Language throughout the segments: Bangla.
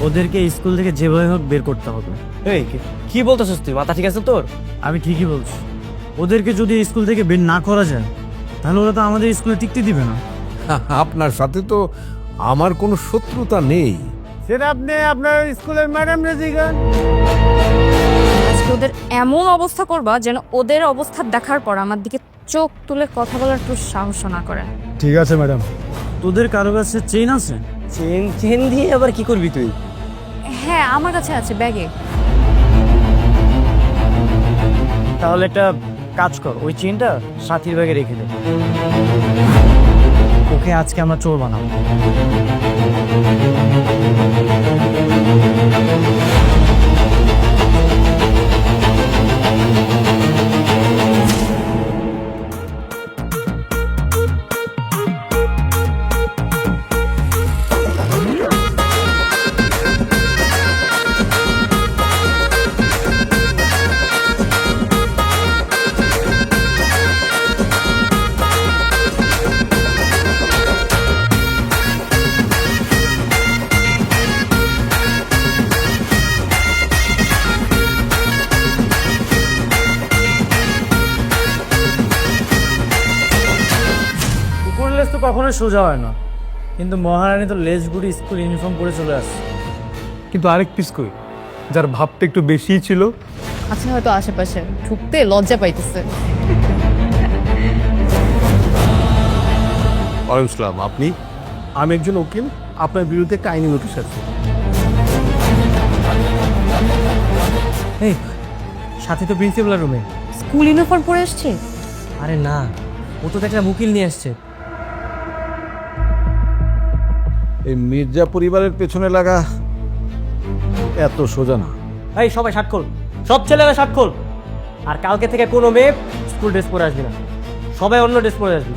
ওদেরকে স্কুল থেকে যেভাবে হোক বের করতে হবে। এই কি বলতেছিস তুই? মাথা ঠিক আছে তোর? আমি ঠিকই বলছি, ওদেরকে যদি স্কুল থেকে বের না করা যায় তাহলে ওরা তো আমাদের স্কুলে টিকতে দিবে না। আপনার সাথে তো আমার কোনো শত্রুতা নেই। সেটা আপনি আপনার স্কুলের ম্যাডাম রেজিগান। আজকে ওদের এমন অবস্থা করবা যেন ওদের অবস্থা দেখার পর আমার দিকে চোখ তুলে কথা বলার একটু সাহস না করে। ঠিক আছে ম্যাডাম। তোদের কারো কাছে চেইন আছে? চেন দিয়ে আবার কি করবি তুই? হ্যাঁ আমার কাছে আছে, ব্যাগে। তাহলে একটা কাজ কর, ওই চেনটা সাথীর ব্যাগে রেখে দে। ওকে আজকে আমরা চোর বানাবো। কুকুর লেজ তো কখনো সোজা হয় না, কিন্তু মহারানী তো লেজ গুড়ি স্কুল ইউনিফর্ম পরে চলে আসছে। কিন্তু আরেক পিস কই, যার ভাবটা একটু বেশিই ছিল। আচ্ছা হয়তো আশেপাশে ঢুকতে লজ্জা পাইতেছে। ওয়ালাইকুম আসসালাম। আপনি? আমি একজন উকিল, আপনার বিরুদ্ধে একটা আইনি নোটিশ আছে। এই সাথী তো প্রিন্সিপালের রুমে। স্কুল ইউনিফর্ম পরে আসছে? আরে না, ও তো একটা উকিল নিয়ে আসছে। এই মির্জা পরিবারের পেছনে লাগা এত সোজা না। এই সবাই শার্ট খোল, সব ছেলেরা শার্ট খোল। আর কালকে থেকে কোনো মেয়ে স্কুল ড্রেস পরে আসবি না, সবাই অন্য ড্রেস পরে আসবি।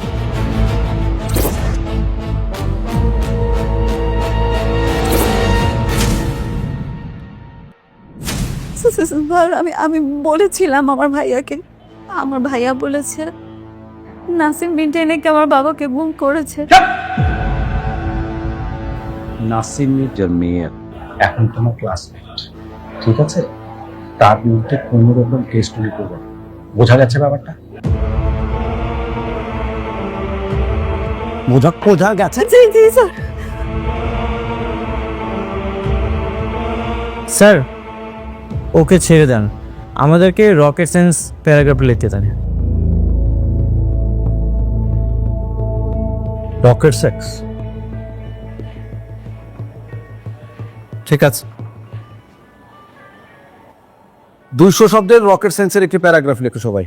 আমি আমি বলেছিলাম আমার ভাইয়াকে, আমার ভাইয়া বলেছে নাসিম বিনতে নাকি আমার বাবাকে গুম করেছে। নাসিম মির্জার মেয়ে এখন তোমার ক্লাসমেট, ঠিক আছে? তার বিরুদ্ধে কোনো রকম কেস তৈরি করবে না। বোঝা যাচ্ছে ব্যাপারটা? বোঝা গেছে? জি জি স্যার। স্যার ওকে ছেড়ে দেন, আমাদেরকে রকেট সায়েন্স প্যারাগ্রাফ লিখতে দেন। রকেট সেক্স, ঠিক আছে। 200 শব্দের রকেট সায়েন্সের একটি প্যারাগ্রাফ লেখো সবাই।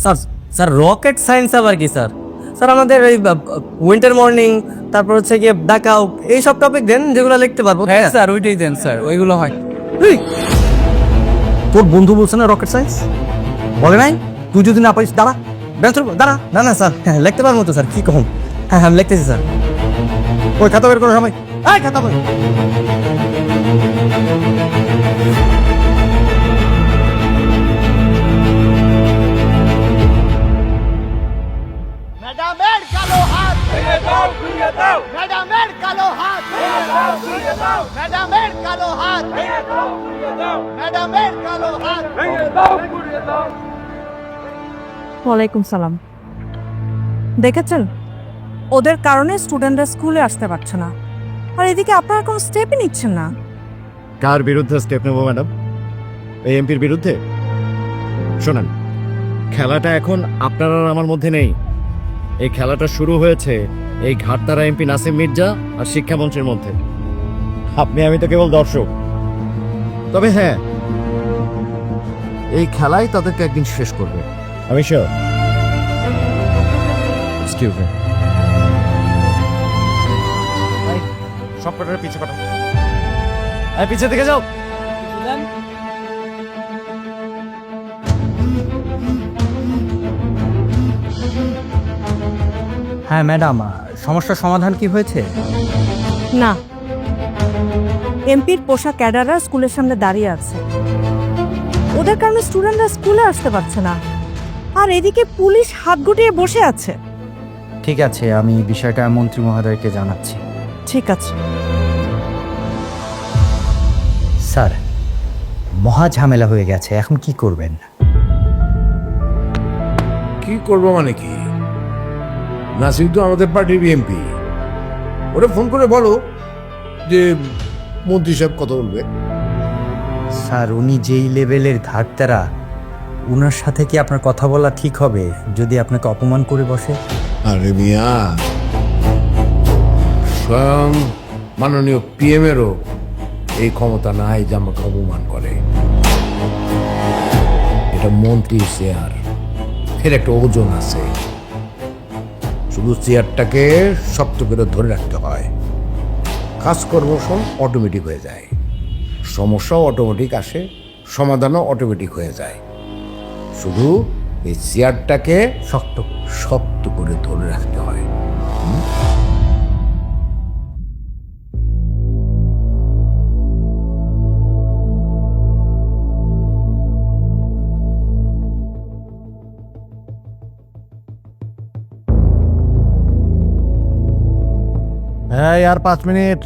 স্যার স্যার রকেট সায়েন্স আবার কি স্যার? স্যার আমাদের এই উইন্টার মর্নিং, তারপর হচ্ছে গিয়ে ব্ল্যাকআউট, এইসব টপিক দেন যেগুলো লিখতে পারবো। হ্যাঁ স্যার ওইটাই দেন স্যার, ওইগুলো হয়। তোর বন্ধু বলছে না রকেট সায়েন্স? বলে নাই? তুই যদি না পারিস দাঁড়া, দাঁড়া। না না স্যার, হ্যাঁ লিখতে পারবো তো স্যার, কি কখন? হ্যাঁ আমি লিখতেছি স্যার। ওই খাতা বের করো সবাই, এই খাতা বের। ম্যাডামের কালো হাত ভেঙে দাও, ঘুরিয়ে দাও। ম্যাডামের কালো হাত ভেঙে দাও, ঘুরিয়ে দাও। ম্যাডামের কালো হাত ভেঙে দাও, ঘুরিয়ে দাও। ম্যাডামের কালো হাত ভেঙে দাও, ঘুরিয়ে দাও। ওয়ালাইকুম সালাম। দেখেছেন ওদের কারণে স্টুডেন্টরা স্কুলে আসতে পারছে না, আর এদিকে আপনারা কোনো স্টেপই নিচ্ছেন না। কার বিরুদ্ধে স্টেপ নেবো ম্যাডাম? এই এমপির বিরুদ্ধে? শোনেন, খেলাটা এখন আপনার আর আমার মধ্যে নেই। এই খেলাটা শুরু হয়েছে এই ঘাটতারা এমপি নাসিম মির্জা আর শিক্ষামন্ত্রীর মধ্যে। আপনি আমি তো কেবল দর্শক। তবে হ্যাঁ, এই খেলাই তাদেরকে একদিন শেষ করবে, আমি শিওর। Excuse me. সব কটার পিছে পাঠাও, পিছে থেকে যাও। হ্যাঁ ম্যাডাম, সমস্যার সমাধান কি হয়েছে? না, এমপির পোশাক ক্যাডাররা স্কুলের সামনে দাঁড়িয়ে আছে, ওদের কারণে স্টুডেন্টরা স্কুলে আসতে পারছে না, আর এদিকে পুলিশ হাত গুটিয়ে বসে আছে। ঠিক আছে, আমি বিষয়টা মন্ত্রী মহোদয়কে জানাচ্ছি। ঠিক আছে। স্যার মহা ঝামেলা হয়ে গেছে, এখন কি করবেন? কি করবো মানে কি? নাসিম তো আমাদের পার্টির বিএমপি, ওরা ফোন করে বলো যে মন্ত্রী সাহেব কথা বলবে। স্যার উনি যেই লেভেলের ঘাটতারা, ওনার সাথে কি আপনার কথা বলা ঠিক হবে যদি আপনাকে অপমান করে বসে? আরে মিয়া, স্বয়ং মাননীয় পিএম এরও এই ক্ষমতা নাই যে আমাকে অপমান করে। এটা মন্ত্রীর চেয়ার, এর একটা ওজন আছে। শুধু চেয়ারটাকে শক্ত করে ধরে রাখতে হয়, কাজকর্ম সব অটোমেটিক হয়ে যায়, সমস্যাও অটোমেটিক আসে, সমাধানও অটোমেটিক হয়ে যায়। শুধু এই চেয়ারটাকে শক্ত শক্ত করে ধরে রাখতে হয়। হ্যাঁ আর 5 মিনিট।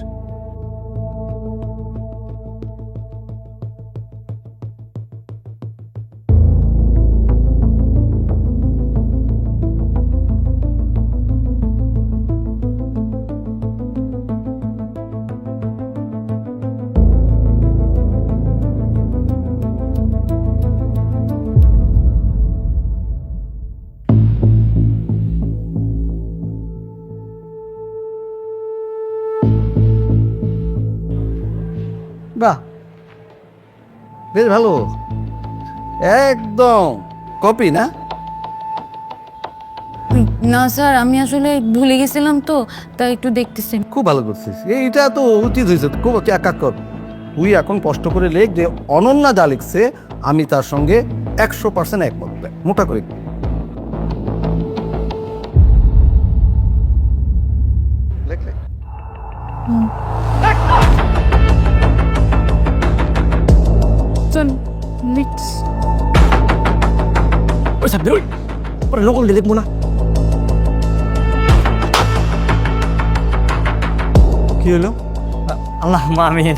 বাহ, বেশ ভালো, একদম কপি না? না স্যার, আমি আসলে ভুলে গেছিলাম তো, তাই একটু দেখতেছি। খুব ভালো করছিস, এইটা তো উচিত হয়েছে, খুব এক কর। তুই এখন কষ্ট করে লেখ যে অনন্যা যা লিখছে আমি তার সঙ্গে 100% একমত, মোটা করে লেখ। নকল দিয়ে লিখবো না? কি হলো? আল্লাহ আমিন।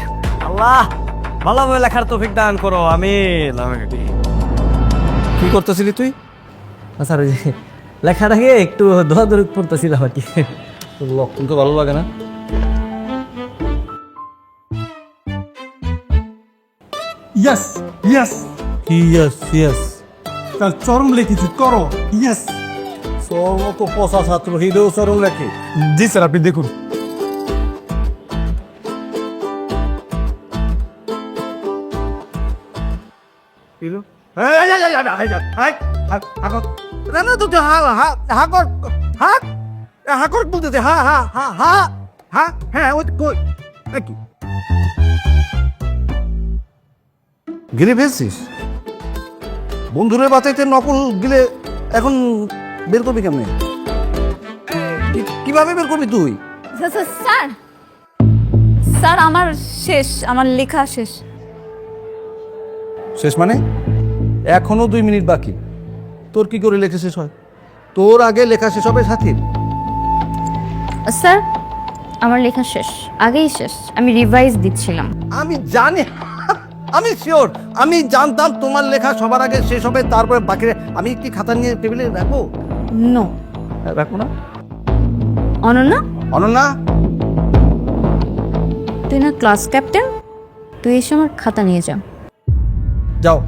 আল্লাহ ভালোভাবে লেখার তৌফিক দান করো, আমিন আমিন। কি করতেছিলি তুই? স্যার ওই যে লেখাটাকে একটু দোয়াদৌড়ি পড়তেছিলাম আর কি। লক্ষণ তো ভালো লাগে না। ইয়েস ইয়েস ইয়েস ইয়েস, তার চরম লিখেছি, করো ইয়েস। সব তো পচা ছাত্র, হৃদয় চরম লেখে। জি স্যার, আপনি দেখুন। বলতেছে হা হা হা হা হা, হ্যাঁ ওই কই কি গিলে ফেলছিস? বন্ধুরে বাঁচাইতে নকল গিলে এখন বের করবি কেমনে? কিভাবে বের করবি তুই? স্যার স্যার আমার শেষ, আমার লেখা শেষ। শেষ মানে? এখনো 2 মিনিট বাকি। তোর কি করে লেখা শেষ হয়? তোর আগে লেখা শেষ হবে সাথীর। স্যার আমার লেখা শেষ, আগেই শেষ, আমি রিভাইজ দিচ্ছিলাম। আমি জানি, আমি শিওর, আমি জানতাম তোমার লেখা সবার আগে শেষ হবে, তারপরে বাকি। আমি কি খাতা নিয়ে টেবিলে রাখবো? নো। রাখবো না? অনন্যা, অনন্যা, তুই না ক্লাস ক্যাপ্টেন, তুই এসে আমার খাতা নিয়ে যা। যাও।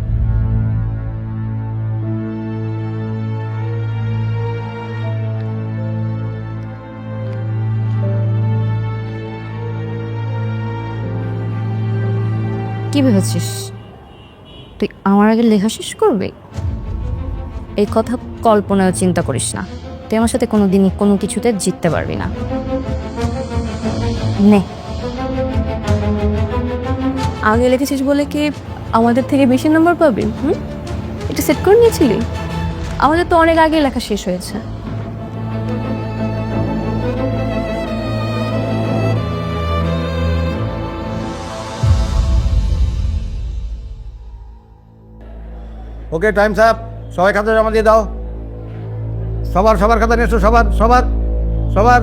কি ভেবেছিস তুই আমার আগে লেখা শেষ করবি? এই কথা কল্পনাও চিন্তা করিস না, তুই আমার সাথে কোনোদিনই কোনো কিছুতে জিততে পারবি না। নে। আগে লিখেছিস বলে কি আমাদের থেকে বেশি নম্বর পাবি? এটা সেট করে নিয়েছিলি? আমাদের তো অনেক আগে লেখা শেষ হয়েছে। ওকে, টাইম সাপ। সবাই খাতা জমা দিয়ে দাও। সবার খাতা নিয়ে এসো, সবার।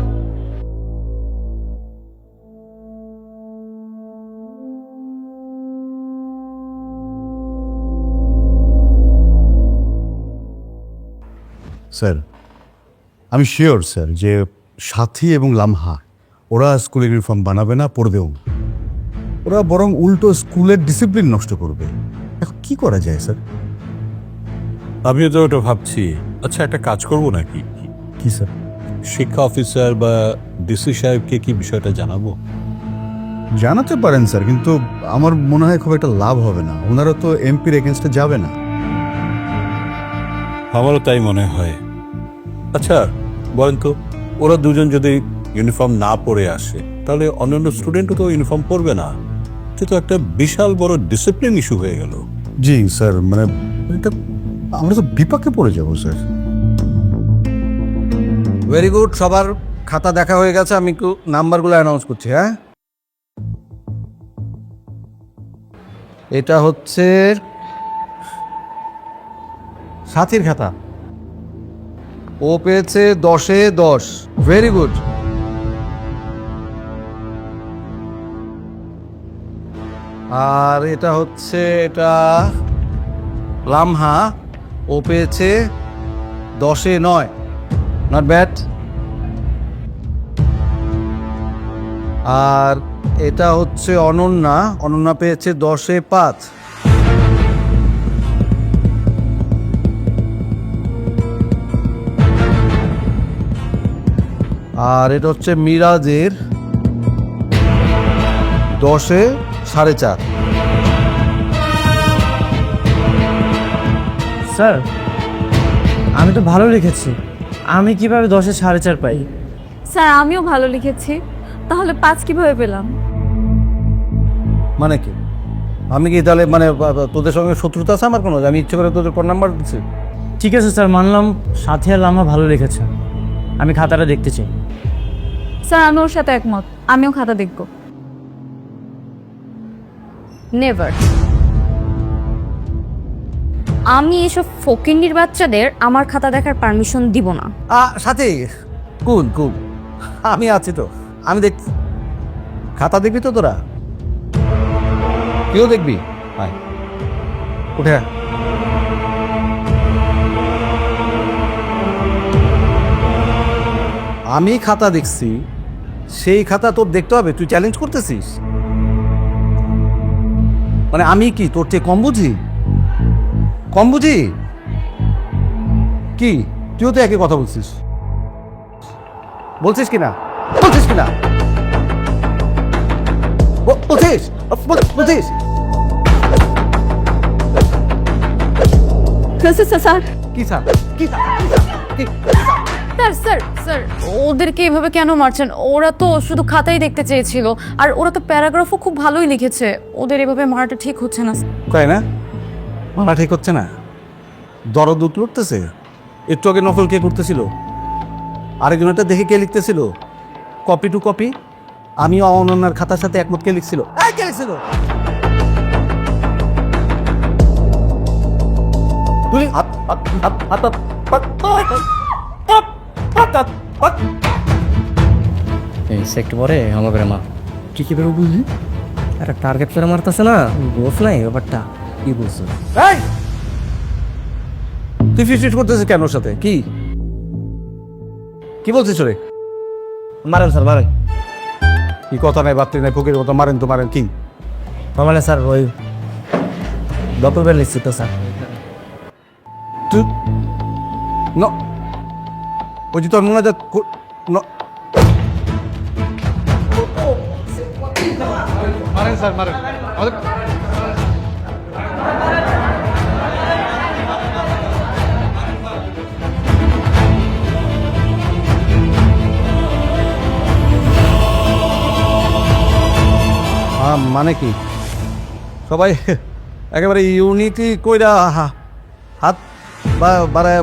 স্যার আমি শিওর স্যার যে সাথী এবং লামহা ওরা স্কুলের ইউনিফর্ম বানাবে না, পড়বেও না। ওরা বরং উল্টো স্কুলের ডিসিপ্লিন নষ্ট করবে। এখন কি করা যায় স্যার? আমিও তো ওটা ভাবছি। আচ্ছা, একটা কাজ করবো নাকি? কি স্যার? শিক্ষা অফিসার বা ডিসি সাহেবকে কি বিষয়টা জানাবো? জানাতে পারেন স্যার, কিন্তু আমার মনে হয় খুব একটা লাভ হবে না। ওনারা তো এমপির এগেনস্টে যাবে না। আমারও তাই মনে হয়। আচ্ছা বলেন তো, ওরা দুজন যদি ইউনিফর্ম না পরে আসে তাহলে অন্যান্য স্টুডেন্টও তো ইউনিফর্ম পরবে না। এটা তো একটা বিশাল বড় ডিসিপ্লিন ইস্যু হয়ে গেল। জি স্যার, মানে এটা আমরা তো বিপাকে পড়ে যাবো স্যার। ভেরি গুড, সবার খাতা দেখা হয়ে গেছে। আমি একটু নাম্বারগুলো অ্যানাউন্স করছি। হ্যাঁ, এটা হচ্ছে সাথীর খাতা। ও পেয়েছে 10-এ 10। Very good. আর এটা হচ্ছে লামহা, ও পেয়েছে 10-এ 9। Not bad. আর এটা হচ্ছে অনন্যা পেয়েছে 10-এ 5। আর এটা হচ্ছে মিরাজের 10-এ 4.5। স্যার আমি তো ভালো লিখেছি, আমি কিভাবে 10-এ 4.5 পাই? স্যার আমিও ভালো লিখেছি, তাহলে 5 কিভাবে পেলাম? মানে কি? আমি কি তাহলে মানে তোদের সঙ্গে শত্রুতা আছে আমার কোনো? আমি ইচ্ছে করে তোদের কোন নাম্বার দিচ্ছি? ঠিক আছে স্যার, মানলাম সাথী আর লামহা ভালো লিখেছে। আমি খাতাটা দেখতে চাই। স্যার আমি ওর সাথে একমত, আমিও খাতা দেখব। নেভার। আমি এসব ফকিন্নির বাচ্চাদের আমার খাতা দেখার পারমিশন দিব না। সাথী কুল কুল, আমি আছি তো, আমি দেখছি। খাতা দেখবি তো তোরা? কেউ দেখবি? আয় উঠে আয়। আমি খাতা দেখছি, সেই খাতা তোর দেখতে হবে? তুই চ্যালেঞ্জ করতেছিস? মানে আমি কি তোর চেয়ে কম বুঝি? কম বুঝি কি? তুইও তো একই কথা বলছিস। বলছিস কিনা? বলছিস কিনা? বলছিস? বলছিস? স্যার কি স্যার? কি স্যার? কি? স্যার স্যার স্যার ওদেরকে এভাবে কেন মারছেন? ওরা তো শুধু খাতাই দেখতে চেয়েছিল, আর ওরা তো প্যারাগ্রাফও খুব ভালোই লিখেছে। ওদের এভাবে মারাটা ঠিক হচ্ছে না। তাই না? মারা ঠিক হচ্ছে না? দরদ উঠতেছে। একটু আগে নকল কে করতেছিল? আরেকজনটা দেখে কে লিখতেছিল? Copy to copy. আমিও অনন্যার খাতার সাথে একমত। কে লিখছিল? কে লিখছিল? তুই একটু পরে আমাকে মা তুই কি বেরো বুঝলি? একটা টার্গেট করে মারতেছে না, বোস নাই ব্যাপারটা। কি বলছো? তুই ফিট করতেছিস কেন ওর সাথে? কি কি বলছিস রে? মারেন স্যার, মারেন। কি কথা নাই, বাত্রি নাই, ফকির কথা। মারেন তো মারেন। কি মানে স্যার? ওই ডকুমেন্ট লিখছি তো স্যার। তুই ওই যে তোর মনে হয় মারেন স্যার, মারেন। মানে কি সবাই একেবারে ইউনিটি কইরা হাত বাড়ায়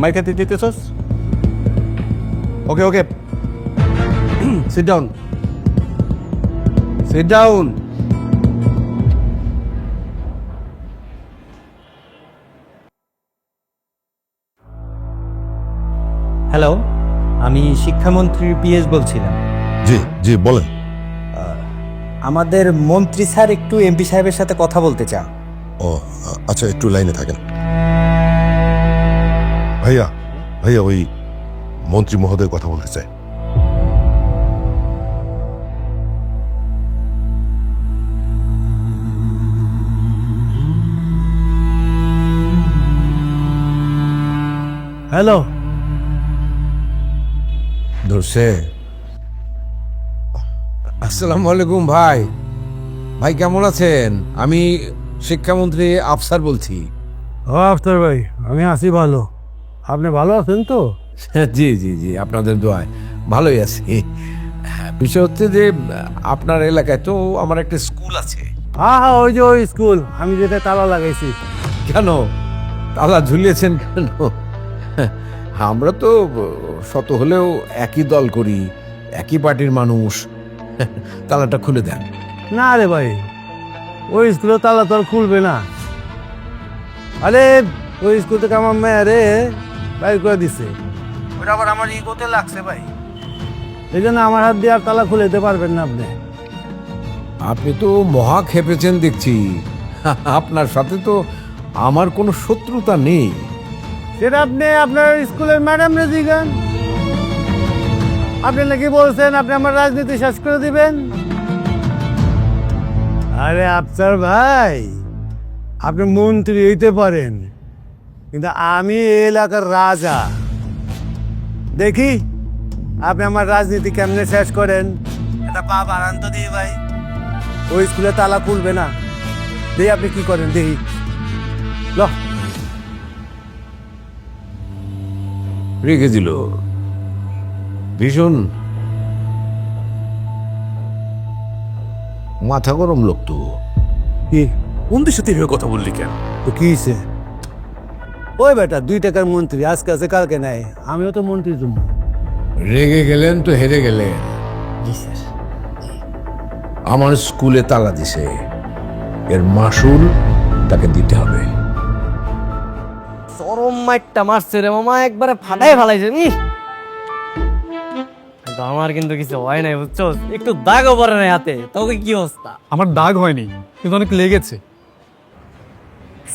মাইক হাতে দিতেছস? Okay okay, sit down, sit down. Hello, আমি শিক্ষামন্ত্রী পিএস বলছিলাম। জি জি বলেন। আমাদের মন্ত্রী স্যার একটু এমপি সাহেবের সাথে কথা বলতে চান। ও আচ্ছা, একটু লাইনে থাকেন। ভাইয়া ভাইয়া ওই মন্ত্রী মহোদয় কথা বলতে চায়। হ্যালো, ধরছে। আসসালামু আলাইকুম ভাই। ভাই কেমন আছেন? আমি শিক্ষামন্ত্রী আফসার বলছি। ও আফতার ভাই, আমি আছি ভালো। আপনি ভালো আছেন তো? জি জি জি, আপনাদের দোয়ায় ভালোই আছি। বিষয় হচ্ছে যে আপনার এলাকায় তো আমার একটা স্কুল আছে। হ্যাঁ হ্যাঁ, ওই যে ওই স্কুল আমি যেটা তালা লাগাইছি। কেন তালা ঝুলিয়েছেন কেন? আমরা তো শত হলেও একই দল করি, একই পার্টির মানুষ। তালাটা খুলে দেন। না রে ভাই, ওই স্কুলে তালা তো আর খুলবে না। আরে ওই স্কুল থেকে আমার মেয়ে রে বাইর করে দিছে, ওটা আবার আমার ইগোতে লাগছে ভাই। এই জন্য আমার হাত দিয়ে আর তালা খুলে দিতে পারবেন না আপনি। আপনি তো মহা খেপেছেন দেখছি। আপনার সাথে তো আমার কোনো শত্রুতা নেই। সেটা আপনি আপনার স্কুলের ম্যাডাম রে জিগান। আপনি নাকি বলছেন আপনি আমার রাজনীতি শেষ করে দিবেন। আরে আফসার ভাই, আপনি মন্ত্রী হইতে পারেন, কিন্তু আমি এই এলাকার রাজা। দেখি আপনি আমার রাজনীতি কেমনে শেষ করেন। এটা পা বাড়ান তো দিই ভাই। ওই স্কুলে তালা খুলবে না, দেখি আপনি কি করেন দেখি। ল, রেখে দিল ভীষণ মাথা গরম লোক তো। কি বন্ধুর সাথে এভাবে কথা বললি কেন? তো কি হয়েছে? ওই বেটা 2 টাকার মন্ত্রী, আজকে আছে কালকে নাই। আমিও তো মন্ত্রী তুমি। রেগে গেলেন তো হেরে গেলেন। আমার স্কুলে তালা দিছে, এর মাসুল তাকে দিতে হবে। চরম মাইটটা মারছে রে মামা, একবারে ফাটাই ফালাইছে। আমার কিন্তু কিছু হয় নাই বুঝছো, একটু দাগও পড়ে নাই হাতে। তোকে কি অবস্থা? আমার দাগ হয়নি, কিন্তু অনেক লেগেছে।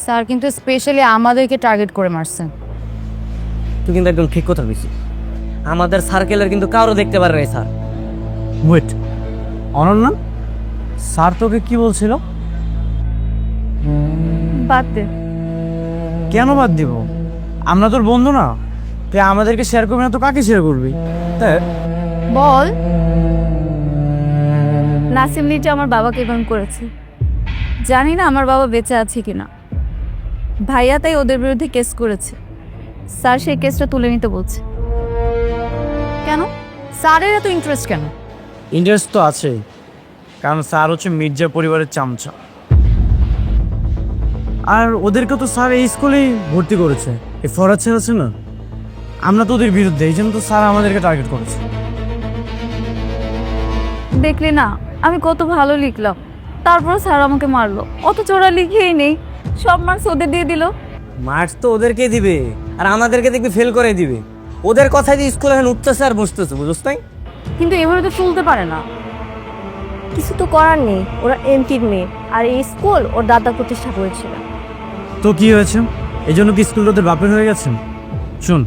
স্যার কিন্তু স্পেশালি আমাদেরকে টার্গেট করে মারছেন। তুই কিন্তু একদম ঠিক কথা বলছিস। আমাদের সার্কেলের কিন্তু কারো দেখতে পারে নাই স্যার। ওয়েট, অনন্যা, স্যার তোকে কি বলছিল? বাদ দে। কেন বাদ দিব? আমরা তোর বন্ধু না? তুই আমাদেরকে শেয়ার করবি না তো কাকে শেয়ার করবি? হ্যাঁ বল। নাসিম নিজে আমার বাবাকে এরকম করেছে। জানি না আমার বাবা বেঁচে আছে কিনা। ভাইয়া তাই ওদের বিরুদ্ধে কেস করেছে। স্যার সেই কেসটা তুলে নিতে বলছে। কেন? স্যারের এত ইন্টারেস্ট কেন? ইন্টারেস্ট তো আছে, কারণ স্যার হচ্ছে মির্জা পরিবারের চামচা। আর ওদেরকে তো স্যার এই স্কুলেই ভর্তি করেছে। এই ফরাজ স্যার আছে না, আমরা তো ওদের বিরুদ্ধে, এই জন্য তো স্যার আমাদেরকে টার্গেট করেছে। দেখলি না আমি কত ভালো লিখলাম, তারপর স্যার আমাকে মারলো। অত চোরা লিখেই নেই, সব মার্কস ওদের দিয়ে দিল। মার্কস তো ওদেরকে দিবে, আর আমাদেরকে দেখবি ফেল করে দিবে। ওদের কথায় যে স্কুলে এখন উঠতেছে আর বসতেছে, বুঝছ নাই? কিন্তু এভাবে তো চলতে পারে না। কিছু তো করার নেই, ওরা এমপির মেয়ে, আর এই স্কুল ওর দাদা প্রতিষ্ঠা করেছিল। তো কি হয়েছে? এই জন্য কি স্কুল ওদের বাপের হয়ে গেছেন? শোন,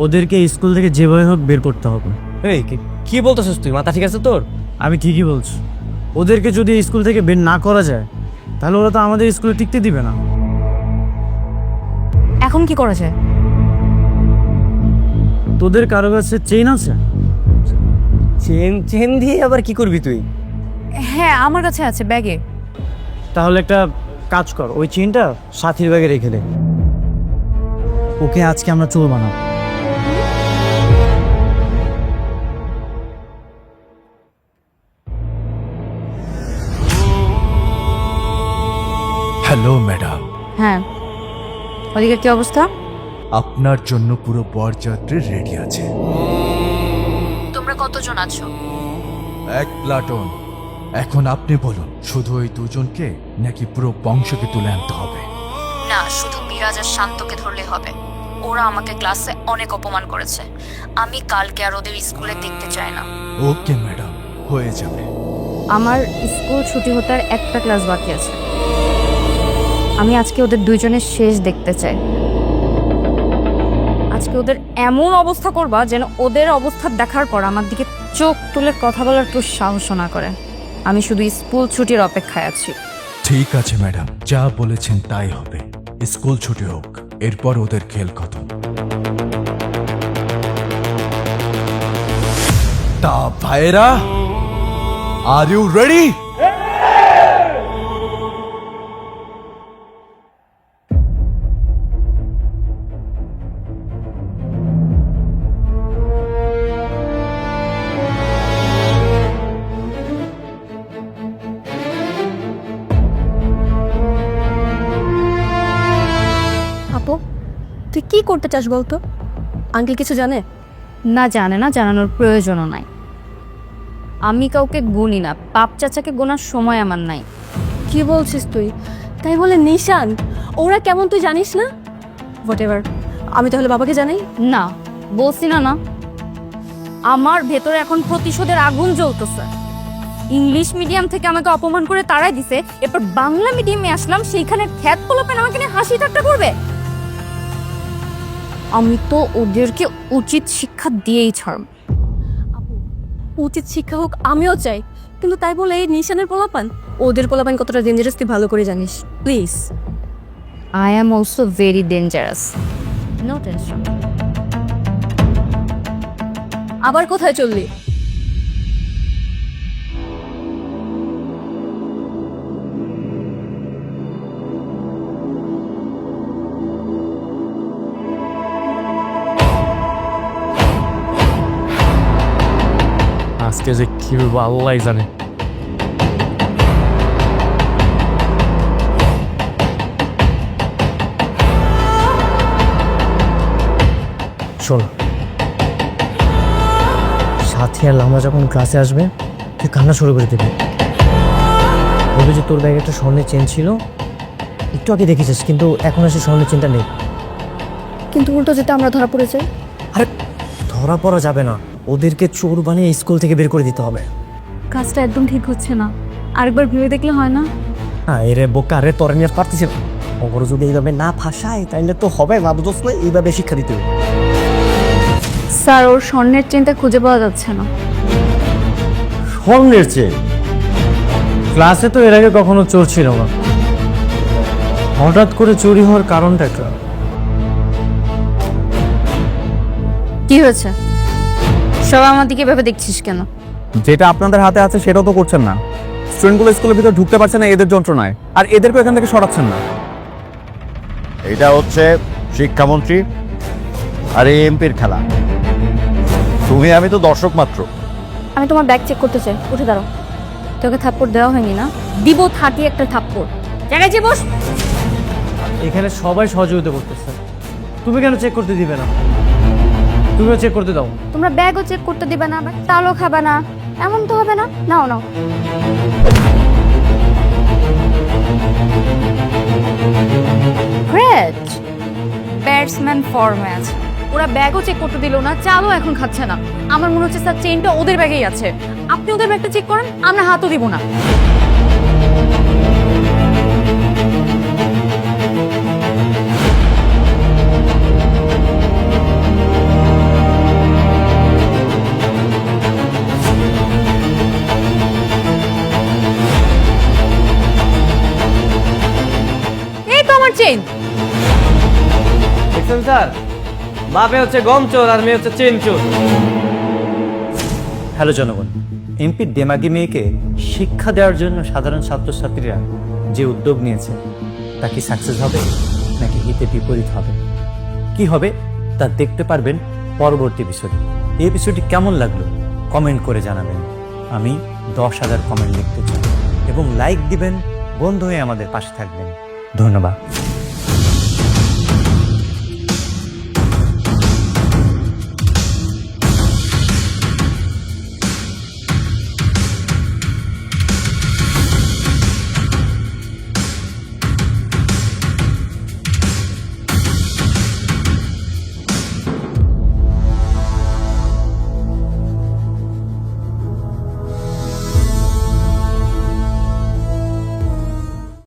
ওদেরকে স্কুল থেকে যেভাবে হোক বের করতে হবে। এই কি বলতেছিস তুই? মাথা ঠিক আছে তোর? আমি ঠিকই বলছি। ওদেরকে যদি স্কুল থেকে বের না করা যায়, তাহলে ওরা তো আমাদের স্কুলে টিকতে দিবে না। এখন কি করা যায়? তোদের কারো কাছে চেইন আছে? চেন দিয়ে আবার কি করবি তুই? হ্যাঁ, আমার কাছে আছে ব্যাগে। তাহলে একটা কাজ কর, ওই চেইনটা সাথীর ব্যাগে রেখে দে। ওকে আজকে আমরা চোর বানাবো। Hello madam. হ্যাঁ, ওদিকে কি অবস্থা? আপনার জন্য পুরো বরযাত্রী রেডি আছে। তোমরা কতজন আছো? 1 প্লাটুন। এখন আপনি বলুন, শুধু ওই দুজনকে নাকি পুরো বংশকে তুলে আনতে হবে? না, শুধু মিরাজ আর শান্তকে ধরলে হবে। ওরা আমাকে ক্লাসে অনেক অপমান করেছে। আমি কালকে আর ওদের স্কুলে দেখতে চাই না। ওকে ম্যাডাম, হয়ে যাবে। আমার স্কুল ছুটি হতে আর একটা ক্লাস বাকি আছে। আমি আজকে ওদের দুইজনের শেষ দেখতে চাই। আজকে ওদের এমন অবস্থা করবা যেন ওদের অবস্থা দেখার পর আমার দিকে চোখ তুলে কথা বলার একটু সাহস না করে। আমি শুধু স্কুল ছুটির অপেক্ষায় আছি। ঠিক আছে ম্যাডাম, যা বলেছেন তাই হবে। স্কুল ছুটি হোক, এরপর ওদের খেল খতম। তা ভাইরা, আর ইউ রেডি? আপু, তুই কি করতে চাস বলতো? আঙ্কেল কিছু জানে? না, জানে না, জানানোর প্রয়োজনও নাই। আমি কাউকে গুনি না, পাপ চাচাকে গোনার সময় আমার নাই। কি বলছিস তুই? তাই বলে নিশান ওরা কেমন তুই জানিস না? হোয়াট এভার, আমি তাহলে বাবাকে জানাই? না, বলছি না না, আমার ভেতরে এখন প্রতিশোধের আগুন জ্বলতেছে। ইংলিশ মিডিয়াম থেকে আমাকে অপমান করে তাড়াই দিছে, এরপর বাংলা মিডিয়ামে আসলাম, সেইখানে খ্যাত পোলাপেন আমাকে নিয়ে হাসি ঠাট্টা করবে। আমি তো ওদেরকে উচিত শিক্ষা দিয়েই ছাড়ব। উচিত শিক্ষা হোক আমিও চাই, কিন্তু তাই বলে এই নিশানের পোলাপান, ওদের পোলাপান কতটা ডেঞ্জারাস তুই ভালো করে জানিস। Please. I am also very dangerous. No tension. আবার কোথায় চললি? আজকে যে কি বলবো আল্লাহ জানে। শোন, সাথী আর লামা যখন ক্লাসে আসবে তুই কান্না শুরু করে দেবে। বলবে যে তোর ব্যাগে একটা স্বর্ণের চেন ছিল, একটু আগে দেখেছিস, কিন্তু এখন আর সেই স্বর্ণের চেনটা নেই। কিন্তু উল্টো যেটা আমরা ধরা পড়ে যাই। আরে ধরা পড়া যাবে না, ওদেরকে চোর বানিয়ে স্কুল থেকে বের করে দিতে হবে। কাজটা একদম ঠিক হচ্ছে না, আরেকবার ভেবে দেখলে হয় না? হ্যাঁ, এরে বোকা রে, তোর নিয়ে পারতেছি না। ওগুলো যদি এইভাবে না ফাঁসায় তাইলে তো হবে না, বুঝছ না? এইভাবে শিক্ষা দিতে হবে। স্যার, ওর স্বর্ণের চেনটা খুঁজে পাওয়া যাচ্ছে না। স্বর্ণের চেন? ক্লাসে তো এর আগে কখনো চোর ছিল না, হঠাৎ করে চুরি হওয়ার কারণটা একটা। কি হয়েছে? সবাই আমার দিকে ভেবে দেখছিস কেন? যেটা আপনাদের হাতে আছে সেটাও তো করছেন না। স্টুডেন্টগুলো স্কুলের ভিতর ঢুকতে পারছে না এদের যন্ত্রণায়, আর এদেরকে এখান থেকে সরাচ্ছেন না। এটা হচ্ছে শিক্ষামন্ত্রী আর এই এমপির খেলা। তুমি আমি তো দর্শক মাত্র। আমি তোমার ব্যাগ চেক করতে চাই। উঠে দাঁড়াও। তোকে থাপ্পড় দেওয়া হয়নি না? দিব 30 একটা থাপ্পড়। জায়গায় যে বস। এখানে সবাই সহযোগিতা করতেছে, তুমি কেন চেক করতে দিবে না? তুমিও চেক করতে দাও। তোমরা ব্যাগও চেক করতে দিবে না, তালও খাবে না, এমন তো হবে না। নাও নাও। Great batsman for match. ওরা ব্যাগও চেক করতে দিল না, চালও এখন খাচ্ছে না। আমার মনে হচ্ছে স্যার চেনটা ওদের ব্যাগেই আছে। আপনি ওদের ব্যাগটা চেক করেন, আমরা হাতও দিব না। এই তো আমার চেন। দেখছেন স্যার, বাপে হচ্ছে গম চোর আর মেয়ে হচ্ছে চেন চোর। হ্যালো জনগণ, এমপির দেমাগি মেয়েকে শিক্ষা দেওয়ার জন্য সাধারণ ছাত্রছাত্রীরা যে উদ্যোগ নিয়েছে তা কি সাকসেস হবে নাকি হিতে বিপরীত হবে? কি হবে তা দেখতে পারবেন পরবর্তী এপিসোডে। এই এপিসোডটি কেমন লাগলো কমেন্ট করে জানাবেন। আমি 10,000 কমেন্ট লিখতে চাই এবং লাইক দিবেন, বন্ধু হয়ে আমাদের পাশে থাকবেন। ধন্যবাদ।